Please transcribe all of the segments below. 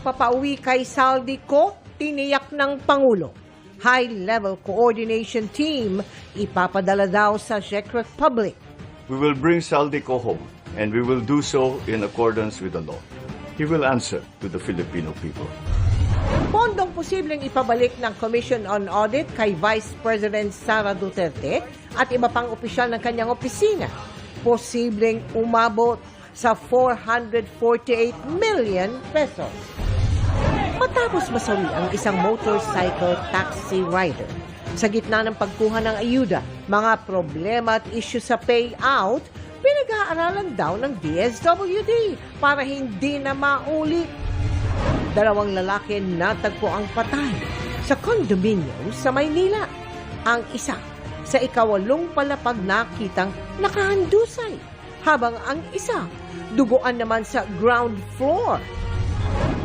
pagpapauwi kay Saldico, tiniyak ng Pangulo. High-level coordination team ipapadala daw sa Czech Republic. We will bring Saldico home, and we will do so in accordance with the law. He will answer to the Filipino people. Pondong posibleng ipabalik ng Commission on Audit kay Vice President Sara Duterte at iba pang opisyal ng kanyang opisina. Posibleng umabot sa 448 million pesos. Matapos masawi ang isang motorcycle taxi rider sa gitna ng pagkuha ng ayuda, mga problema at issue sa payout, pinag-aaralan daw ng DSWD para hindi na maulit. Dalawang lalaki natagpo ang patay sa condominium sa Maynila. Ang isa sa ika-8 palapag nakitang nakahandusay, habang ang isa duguan naman sa ground floor.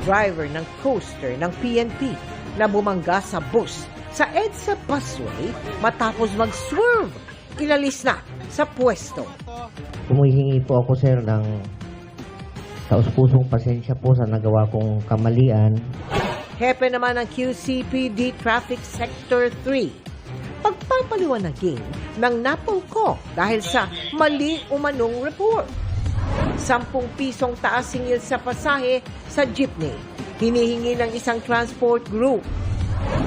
Driver ng coaster ng PNP na bumangga sa bus sa EDSA busway matapos mag-swerve. Inalis na sa pwesto. Humihingi po ako, sir, ng taus-pusong pasensya po sa nagawa kong kamalian. Hepe naman ng QCPD Traffic Sector 3. Pagpapaliwanagin ng napungko dahil sa mali umanong report. 10 pisong taas singil sa pasahe sa jeepney. Hinihingi ng isang transport group.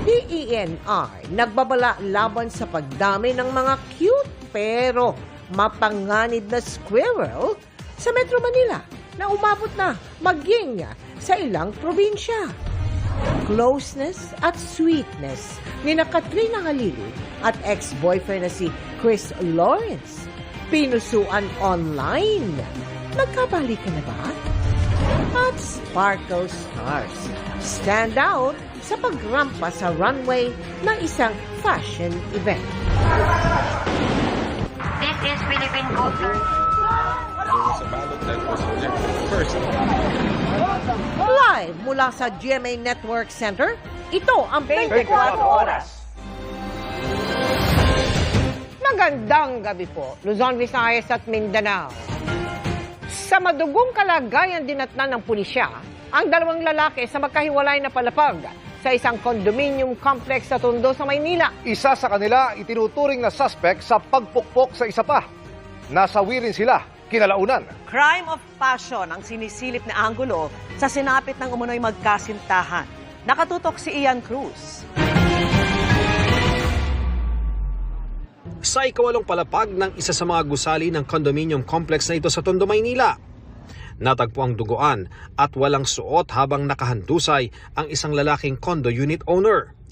DENR nagbabala laban sa pagdami ng mga cute pero mapanganib na squirrel sa Metro Manila na umabot na maging sa ilang probinsya. Closeness at sweetness ni na Katrina Halili at ex-boyfriend na si Chris Lawrence. Pinusuan online. Nagkabalikan na ba? At Sparkle Stars stand out sa pagrampa sa runway ng isang fashion event. This is Philippine culture. Live mula sa GMA Network Center, ito ang 24 Oras. Magandang gabi po, Luzon, Visayas at Mindanao. Sa madugong kalagayan dinatnan ng pulisya, ang 2 lalaki sa magkahiwalay na palapag sa isang condominium complex sa Tondo sa Maynila. Isa sa kanila itinuturing na suspect sa pagpukpok sa isa pa. Nasawi rin sila kinalaunan. Crime of passion ang sinisilip na anggulo sa sinapit ng umunoy magkasintahan. Nakatutok si Ian Cruz. Sa ika-8 palapag ng isa sa mga gusali ng condominium complex na ito sa Tondo, Maynila. Natagpo ang duguan at walang suot habang nakahandusay ang isang lalaking condo unit owner.